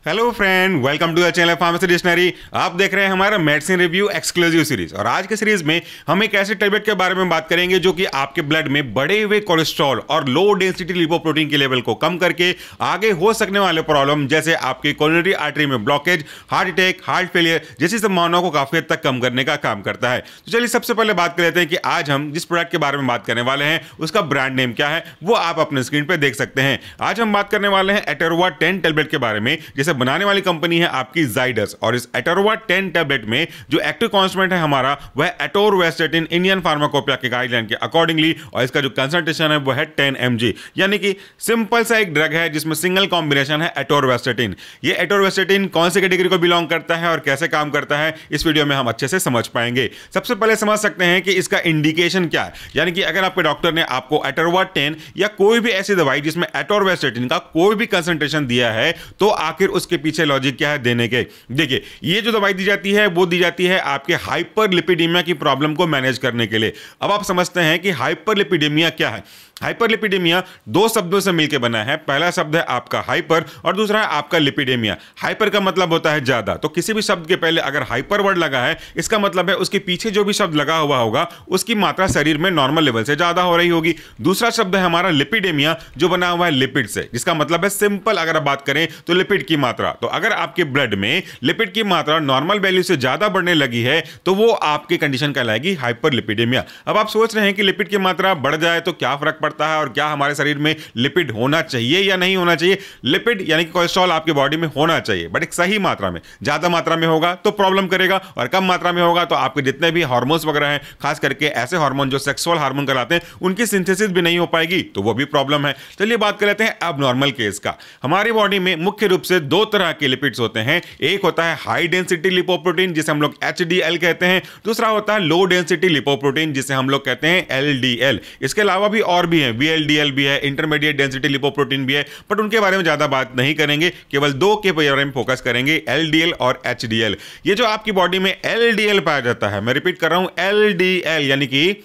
Hello friend, welcome to the channel pharmacy dictionary. आप देख रहे हैं हमारा मेडिसिन रिव्यू एक्सक्लूसिव सीरीज। और आज के सीरीज में हम एक ऐसे टैबलेट के बारे में बात करेंगे जो कि आपके ब्लड में बढ़े हुए कोलेस्ट्रॉल और लो डेंसिटी लिपोप्रोटीन के लेवल को कम करके आगे हो सकने वाले प्रॉब्लम जैसे आपकी कोरोनरी आर्टरी में blockage, heart attack, heart failure जैसी संभावनाओं को काफी हद तक कम करने का काम करता है। तो चलिए सबसे पहले बात कर लेते हैं कि आज हम जिस प्रोडक्ट के बारे में बात करने वाले हैं उसका ब्रांड नेम क्या है, वो आप अपने स्क्रीन पर देख सकते हैं। आज हम बात करने वाले हैं एटोरवा 10 टैबलेट के बारे में, जिसे बनाने वाली कंपनी है आपकी जाइडस। और इस एटोरवा 10 टैबलेट में जो एक्टिव कॉन्स्टेंट है हमारा वह एटोरवेस्टेटिन इंडियन फार्माकोपिया के गाइडलाइन के अकॉर्डिंगली, और इसका जो कंसंट्रेशन है वो है 10 mg, यानी कि सिंपल सा एक ड्रग है जिसमें सिंगल कॉम्बिनेशन है एटोरवेस्टेटिन। ये एटोरवेस्टेटिन कौन सी कैटेगरी को बिलोंग करता है और कैसे काम करता है इस वीडियो में हम अच्छे से समझ पाएंगे। सबसे पहले समझ सकते हैं कि इसका इंडिकेशन क्या है, यानी कि अगर आपके डॉक्टर ने आपको एटोरवा 10 या कोई भी ऐसी दवाई जिसमें एटोरवेस्टेटिन का कोई भी कंसंट्रेशन दिया है तो आखिर उसके पीछे लॉजिक क्या है देने के। देखिए, ये जो दवाई दी जाती है वो दी जाती है आपके हाइपरलिपिडीमिया की प्रॉब्लम को मैनेज करने के लिए। अब आप समझते हैं कि हाइपरलिपिडीमिया क्या है। हाइपरलिपिडेमिया दो शब्दों से मिलकर बना है। पहला शब्द है आपका हाइपर और दूसरा है आपका लिपिडेमिया। हाइपर का मतलब होता है ज्यादा, तो किसी भी शब्द के पहले अगर हाइपर वर्ड लगा है इसका मतलब है उसके पीछे जो भी शब्द लगा हुआ होगा उसकी मात्रा शरीर में नॉर्मल लेवल से ज्यादा हो रही होगी। दूसरा शब्द है हमारा लिपिडेमिया जो बना हुआ है लिपिड से, जिसका मतलब है सिंपल अगर आप बात करें तो लिपिड की मात्रा। तो अगर आपके ब्लड में लिपिड की मात्रा नॉर्मल वैल्यू से ज्यादा बढ़ने लगी है तो वो आपकी कंडीशन कहलाएगी हाइपरलिपिडेमिया। अब आप सोच रहे हैं कि लिपिड की मात्रा बढ़ जाए तो क्या फर्क पड़ता है और क्या हमारे शरीर में लिपिड होना चाहिए या नहीं होना चाहिए। लिपिड यानी कि कोलेस्ट्रॉल आपके बॉडी में होना चाहिए, बट एक सही मात्रा में। ज्यादा मात्रा में होगा तो प्रॉब्लम करेगा और कम मात्रा में होगा तो आपके जितने भी हार्मोन्स वगैरह हैं, खास करके ऐसे हार्मोन जो सेक्सुअल हार्मोन कहलाते हैं, उनकी सिंथेसिस भी नहीं हो पाएगी तो वो भी प्रॉब्लम है। चलिए बात कर लेते हैं अब नॉर्मल केस का। हमारी बॉडी में मुख्य रूप से दो तरह के लिपिड्स होते हैं। एक होता है हाई डेंसिटी लिपोप्रोटीन जिसे हम लोग HDL कहते हैं, दूसरा होता है लो डेंसिटी लिपोप्रोटीन जिसे हम लोग कहते हैं LDL। इसके अलावा भी और भी है, VLDL भी है, इंटरमीडिएट डेंसिटी लिपोप्रोटीन भी है, बट उनके बारे में ज्यादा बात नहीं करेंगे, केवल दो के बारे में फोकस करेंगे, LDL और HDL। ये जो आपकी बॉडी में LDL पाया जाता है, मैं रिपीट कर रहा हूं, LDL यानी कि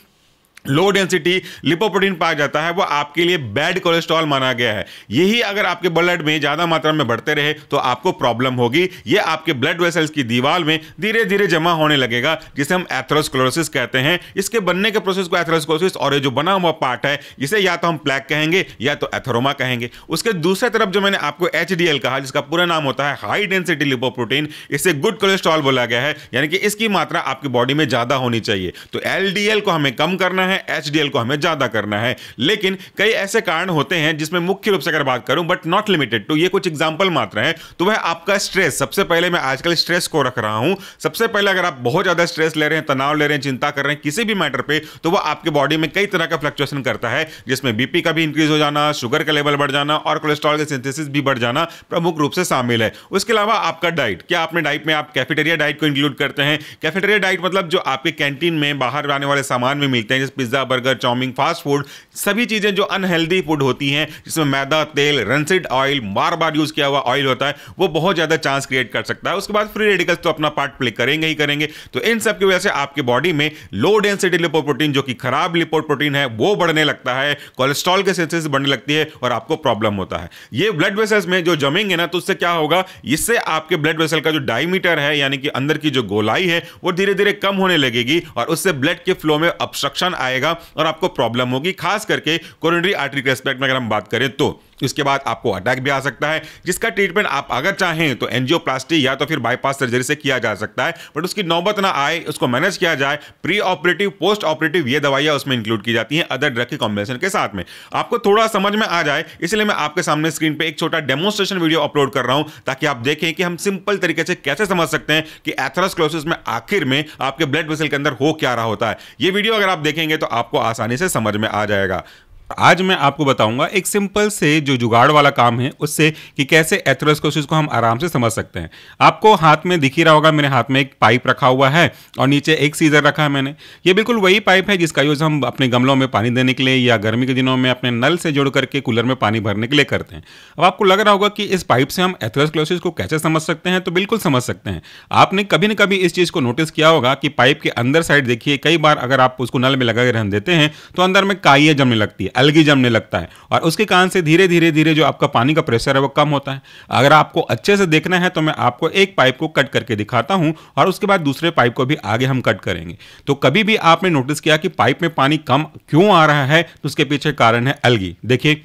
लो डेंसिटी लिपोप्रोटीन पाया जाता है, वो आपके लिए बैड कोलेस्ट्रॉल माना गया है। यही अगर आपके ब्लड में ज्यादा मात्रा में बढ़ते रहे तो आपको प्रॉब्लम होगी। ये आपके ब्लड वेसल्स की दीवार में धीरे धीरे जमा होने लगेगा जिसे हम एथेरोस्क्लेरोसिस कहते हैं। इसके बनने के प्रोसेस को एथेरोस्क्लेरोसिस, और ये जो बना हुआ पार्ट है इसे या तो हम प्लेक कहेंगे या तो एथेरोमा कहेंगे। उसके दूसरे तरफ जो मैंने आपको HDL कहा जिसका पूरा नाम होता है हाई डेंसिटी लिपोप्रोटीन, इसे गुड कोलेस्ट्रॉल बोला गया है, यानी कि इसकी मात्रा आपकी बॉडी में ज्यादा होनी चाहिए। तो LDL को हमें कम करना है, HDL को हमें ज्यादा करना है। लेकिन कई ऐसे कारण होते हैं जिसमें मुख्य रूप से अगर बात करूं, बट नॉट लिमिटेड टू, ये कुछ एग्जांपल मात्र हैं, तो वह आपका स्ट्रेस। सबसे पहले मैं आजकल स्ट्रेस को रख रहा हूं। सबसे पहले अगर आप बहुत ज्यादा स्ट्रेस ले रहे हैं, तनाव ले रहे हैं, चिंता कर रहे हैं किसी भी मैटर पे, तो वह आपके बॉडी में कई तरह का फ्लक्चुएशन करता है, जिसमें बीपी का भी इंक्रीज हो जाना, शुगर का लेवल बढ़ जाना और कोलेस्ट्रॉल का सिंथेसिस भी बढ़ जाना प्रमुख रूप से शामिल है। उसके अलावा आपका डाइट, क्या आपने डाइट में आप कैफेटेरिया डाइट को इंक्लूड करते हैं? कैफेटेरिया डाइट मतलब जो आपके कैंटीन में बाहर आने वाले सामान में मिलते हैं, जैसे pizza, burger, chow mein, fast food, सभी चीजें जो अनहेल्दी फूड होती हैं, जिसमें मैदा, तेल, रंसिड ऑयल, बार बार यूज किया हुआ ऑयल होता है, वो बहुत ज्यादा चांस क्रिएट कर सकता है। उसके बाद फ्री रेडिकल्स तो अपना पार्ट प्ले करेंगे ही करेंगे। तो इन सब की वजह से आपकी बॉडी में लो डेंसिटी लिपोप्रोटीन जो कि खराब लिपोप्रोटीन है वो बढ़ने लगता है, कोलेस्ट्रॉल के सिंथेसिस बढ़ने लगती है और आपको प्रॉब्लम होता है। ये ब्लड वेसल्स में जो जमेंगे ना, तो उससे क्या होगा, इससे आपके ब्लड वेसल का जो डायमीटर है यानी कि अंदर की जो गोलाई है वो धीरे धीरे कम होने लगेगी और उससे ब्लड के फ्लो में ऑब्स्ट्रक्शन आएगा और आपको प्रॉब्लम होगी, खास करके कोरोनरी आर्टरी के एस्पेक्ट में अगर हम बात करें तो। इसके बाद आपको अटैक भी आ सकता है, जिसका ट्रीटमेंट आप अगर चाहें तो एंजियोप्लास्टी या तो फिर बाईपास सर्जरी से किया जा सकता है, बट उसकी नौबत ना आए, उसको मैनेज किया जाए। प्री ऑपरेटिव, पोस्ट ऑपरेटिव ये दवाइयां उसमें इंक्लूड की जाती हैं अदर ड्रग के कॉम्बिनेशन के साथ में। आपको थोड़ा समझ में आ जाए इसलिए मैं आपके सामने स्क्रीन पे एक छोटा डेमोन्स्ट्रेशन वीडियो अपलोड कर रहा हूं, ताकि आप देखें कि हम सिंपल तरीके से कैसे समझ सकते हैं कि एथेरोस्क्लेरोसिस में आखिर में आपके ब्लड वेसल के अंदर हो क्या रहा होता है। ये वीडियो अगर आप देखेंगे तो आपको आसानी से समझ में आ जाएगा। आज मैं आपको बताऊंगा एक सिंपल से जो जुगाड़ वाला काम है उससे कि कैसे एथेरोस्क्लेरोसिस को हम आराम से समझ सकते हैं। आपको हाथ में दिख ही रहा होगा, मेरे हाथ में एक पाइप रखा हुआ है और नीचे एक सीजर रखा है मैंने। ये बिल्कुल वही पाइप है जिसका यूज हम अपने गमलों में पानी देने के लिए या गर्मी के दिनों में अपने नल से जोड़ करके कूलर में पानी भरने के लिए करते हैं। अब आपको लग रहा होगा कि इस पाइप से हम एथेरोस्क्लेरोसिस को कैसे समझ सकते हैं, तो बिल्कुल समझ सकते हैं। आपने कभी न कभी इस चीज को नोटिस किया होगा कि पाइप के अंदर साइड देखिए, कई बार अगर आप उसको नल में लगा के रहने देते हैं तो अंदर में काइयां जमने लगती है। एल्गी जमने लगता है और उसके कारण से धीरे धीरे धीरे जो आपका पानी का प्रेशर है वो कम होता है। अगर आपको अच्छे से देखना है तो मैं आपको एक पाइप को कट करके दिखाता हूं और उसके बाद दूसरे पाइप को भी आगे हम कट करेंगे। तो कभी भी आपने नोटिस किया कि पाइप में पानी कम क्यों आ रहा है, तो उसके पीछे कारण है एल्गी। देखिए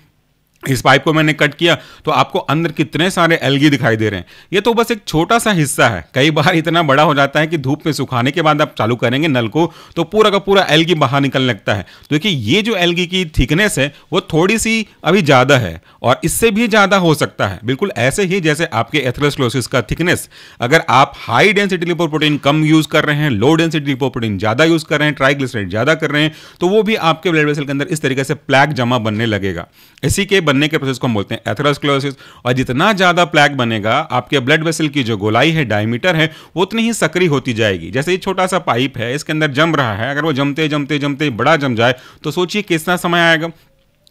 इस पाइप को मैंने कट किया तो आपको अंदर कितने सारे एल्गी दिखाई दे रहे हैं। ये तो बस एक छोटा सा हिस्सा है, कई बार इतना बड़ा हो जाता है कि धूप में सुखाने के बाद आप चालू करेंगे नल को तो पूरा का पूरा एल्गी बाहर निकलने लगता है। तो देखिए ये जो एल्गी की थिकनेस है वो थोड़ी सी अभी ज़्यादा है और इससे भी ज़्यादा हो सकता है, बिल्कुल ऐसे ही जैसे आपके एथेरोस्क्लेरोसिस का थिकनेस। अगर आप हाई डेंसिटी लिपोप्रोटीन कम यूज़ कर रहे हैं, लो डेंसिटी लिपोप्रोटीन ज़्यादा यूज़ कर रहे हैं, ट्राइग्लिसराइड ज़्यादा कर रहे हैं, तो वो भी आपके ब्लड वेसल के अंदर इस तरीके से प्लैक जमा बनने लगेगा। इसी के बनने के प्रोसेस को हम बोलते हैं एथेरोस्क्लेरोसिस। और जितना ज्यादा प्लैक बनेगा आपके ब्लड वेसल की जो गोलाई है, डायमीटर है, वो उतनी ही सक्रिय होती जाएगी। जैसे ये छोटा सा पाइप है, इसके अंदर जम रहा है, अगर वो जमते जमते जमते बड़ा जम जाए तो सोचिए कितना समय आएगा।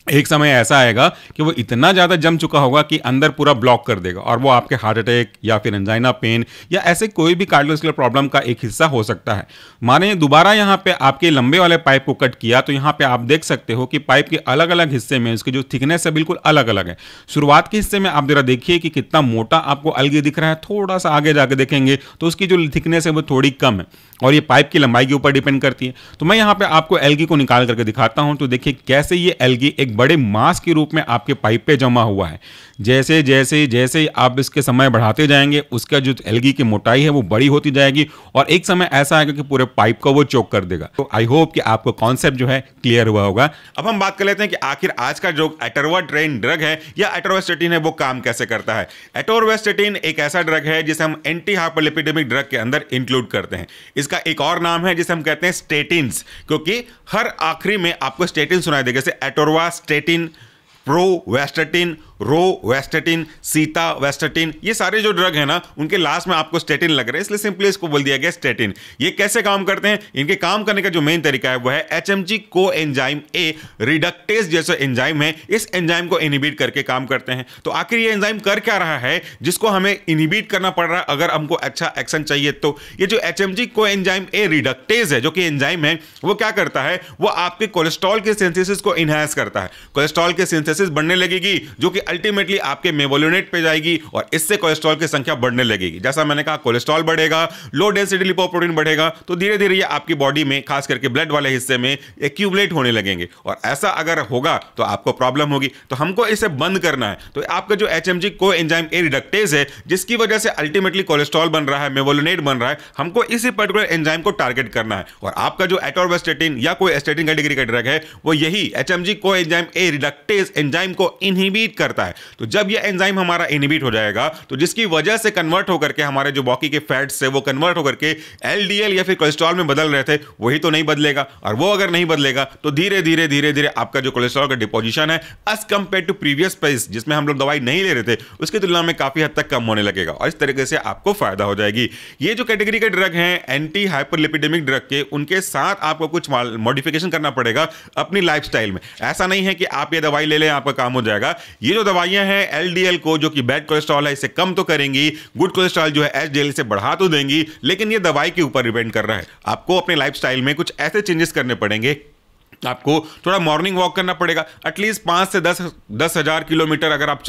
एक समय ऐसा आएगा कि वो इतना ज़्यादा जम चुका होगा कि अंदर पूरा ब्लॉक कर देगा और वो आपके हार्ट अटैक या फिर एंजाइना पेन या ऐसे कोई भी कार्डियोवैस्कुलर प्रॉब्लम का एक हिस्सा हो सकता है। माने दोबारा यहाँ पे आपके लंबे वाले पाइप को कट किया तो यहाँ पे आप देख सकते हो कि पाइप के अलग अलग हिस्से में उसकी जो थिकनेस है बिल्कुल अलग अलग है। शुरुआत के हिस्से में आप जरा देखिए कि कितना मोटा आपको एल्गी दिख रहा है, थोड़ा सा आगे जाके देखेंगे तो उसकी जो थिकनेस है वो थोड़ी कम है और ये पाइप की लंबाई के ऊपर डिपेंड करती है। तो मैं यहाँ पे आपको एल्गी को निकाल करके दिखाता हूँ। तो देखिए कैसे ये एल्गी एक बड़े मास के रूप में आपके पाइप पे जमा हुआ है। जैसे जैसे जैसे आप इसके समय बढ़ाते जाएंगे उसका जो एल्गी की मोटाई है वो बड़ी होती जाएगी और एक समय ऐसा आएगा कि पूरे पाइप को वो चोक कर देगा। तो आई होप कि आपको कॉन्सेप्ट जो है क्लियर हुआ होगा। अब हम बात कर लेते हैं कि आखिर आज का जो एटोरवास्टेटिन ड्रग है या एटोरवास्टेटिन है वो काम कैसे करता है। एटोरवास्टेटिन एक ऐसा ड्रग है जिसे हम एंटी हाइपरलिपिडेमिक ड्रग के अंदर इंक्लूड करते हैं। इसका एक और नाम है जिसे हम कहते हैं स्टेटिन्स, क्योंकि हर आखिरी में आपको स्टेटिन सुनाई देगा, जैसे एटोरवास्टेटिन, प्रोवेस्टेटिन, रोवेस्टेटिन, सीतावेस्टेटिन, ये सारे जो ड्रग है ना उनके लास्ट में आपको स्टेटिन लग रहा है, इसलिए सिंपली इसको बोल दिया गया स्टेटिन। ये कैसे काम करते हैं, इनके काम करने का जो मेन तरीका है वो है HMG कोएंजाइम ए रिडक्टेज जैसा एंजाइम है, इस एंजाइम को इनहिबिट करके काम करते हैं। तो आखिर ये एंजाइम कर क्या रहा है जिसको हमें इनहिबिट करना पड़ रहा है अगर हमको अच्छा एक्शन चाहिए। तो ये जो HMG कोएंजाइम ए रिडक्टेज है जो कि एंजाइम है वो क्या करता है, वो आपके कोलेस्ट्रॉल के सिंथेसिस को इनहांस करता है। कोलेस्ट्रॉल के सिंथेसिस बढ़ने लगेगी जो कि अल्टीमेटली आपके मेवोलिनेट पे जाएगी और इससे कोलेस्ट्रॉल की संख्या बढ़ने लगेगी। जैसा मैंने कहा कोलेस्ट्रॉल बढ़ेगा, लो डेंसिटी लिपोप्रोटीन बढ़ेगा, तो धीरे धीरे ये आपकी बॉडी में खास करके ब्लड वाले हिस्से में एक्यूमुलेट होने लगेंगे और ऐसा अगर होगा तो आपको प्रॉब्लम होगी। तो हमको इसे बंद करना है। तो आपका जो HMG कोएंजाइम ए रिडक्टेज है जिसकी वजह से अल्टीमेटली कोलेस्ट्रॉल बन रहा है, मेवोलिनेट बन रहा है, हमको इसी पर्टिकुलर एंजाइम को टारगेट करना है। और आपका जो एटोरवास्टेटिन या कोई स्टेटिन कैटेगरी का ड्रग है वो यही HMG coenzyme A reductase enzyme को इनहिबिट करता है। तो जब यह एंजाइम हमारा इनहिबिट हो जाएगा तो जिसकी वजह से कन्वर्ट होकर के हमारे जो बाकी के फैट्स है वो कन्वर्ट होकर के LDL या फिर कोलेस्ट्रॉल में बदल रहे थे वही तो नहीं बदलेगा, और वो अगर नहीं बदलेगा तो धीरे धीरे धीरे धीरे आपका जो कोलेस्ट्रॉल का डिपोजिशन है as compare to previous pace जिसमें हम लोग दवाई नहीं ले रहे थे उसकी तुलना में काफी हद तक कम होने लगेगा और इस तरीके से आपको फायदा हो जाएगी। ये जो कैटेगरी के ड्रग हैं एंटी हाइपरलिपिडेमिक ड्रग के, उनके साथ आपको कुछ मॉडिफिकेशन करना पड़ेगा अपनी लाइफस्टाइल में। ऐसा नहीं है कि आप ये दवाई ले लें आपका काम हो जाएगा। ये जो दवाइयां हैं LDL को जो कि बैड कोलेस्ट्रॉल है इसे कम तो करेंगी, गुड कोलेस्ट्रॉल जो है HDL से बढ़ा तो देंगी, लेकिन ये दवाई के ऊपर डिपेंड कर रहा है। आपको अपने लाइफस्टाइल में कुछ ऐसे चेंजेस करने पड़ेंगे। आपको थोड़ा मॉर्निंग वॉक करना पड़ेगा, एटलीस्ट 5 से 10 हजार किलोमीटर अगर आप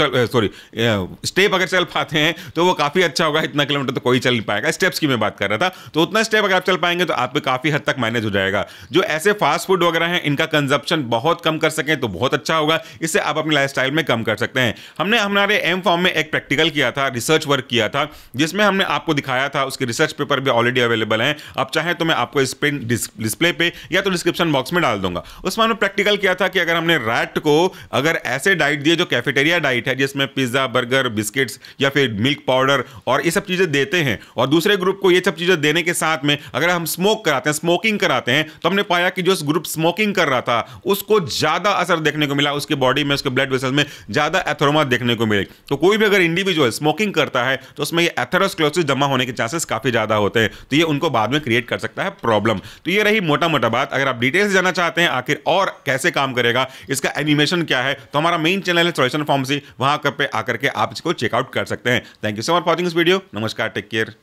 स्टेप अगर चल पाते हैं तो वो काफ़ी अच्छा होगा। इतना किलोमीटर तो कोई चल नहीं पाएगा, स्टेप्स की मैं बात कर रहा था। तो उतना स्टेप अगर आप चल पाएंगे तो आप पे काफ़ी हद तक मैनेज हो जाएगा। जो ऐसे फास्ट फूड वगैरह हैं इनका कंजप्शन बहुत कम कर सकें तो बहुत अच्छा होगा, इससे आप अपनी लाइफस्टाइल में कम कर सकते हैं। हमने हमारे एम फॉर्म में एक प्रैक्टिकल किया था, रिसर्च वर्क किया था, जिसमें हमने आपको दिखाया था, उसके रिसर्च पेपर भी ऑलरेडी अवेलेबल हैं। आप चाहें तो मैं आपको इस डिस्प्ले पे या तो डिस्क्रिप्शन बॉक्स में डाल दूंगा। उसमें हमने प्रैक्टिकल किया था कि अगर हमने रैट को अगर ऐसे डाइट दिए जो कैफेटेरिया डाइट है जिसमें पिज्जा, बर्गर, बिस्किट्स या फिर मिल्क पाउडर और ये सब चीजें देते हैं, और दूसरे ग्रुप को ये सब चीजें देने के साथ में अगर हम स्मोकिंग कराते हैं, तो हमने पाया कि जो ग्रुप स्मोकिंग कर रहा था उसको ज्यादा असर देखने को मिला, उसके बॉडी में, उसके ब्लड वेसल्स में ज्यादा एथेरोमा देखने को मिले। तो कोई भी अगर इंडिविजुअल स्मोकिंग करता है तो उसमें ये एथेरोस्क्लेरोसिस जमा होने के चांसेस काफी ज्यादा होते हैं, तो ये उनको बाद में क्रिएट कर सकता है प्रॉब्लम। तो ये रही मोटा मोटा बात। अगर आप डिटेल से जानना चाहते हैं आखिर और कैसे काम करेगा, इसका एनिमेशन क्या है, तो हमारा मेन चैनल है सॉल्यूशन फार्मेसी, वहां पे आकर के आप इसको चेकआउट कर सकते हैं। Thank you so much for watching this video. नमस्कार, टेक केयर।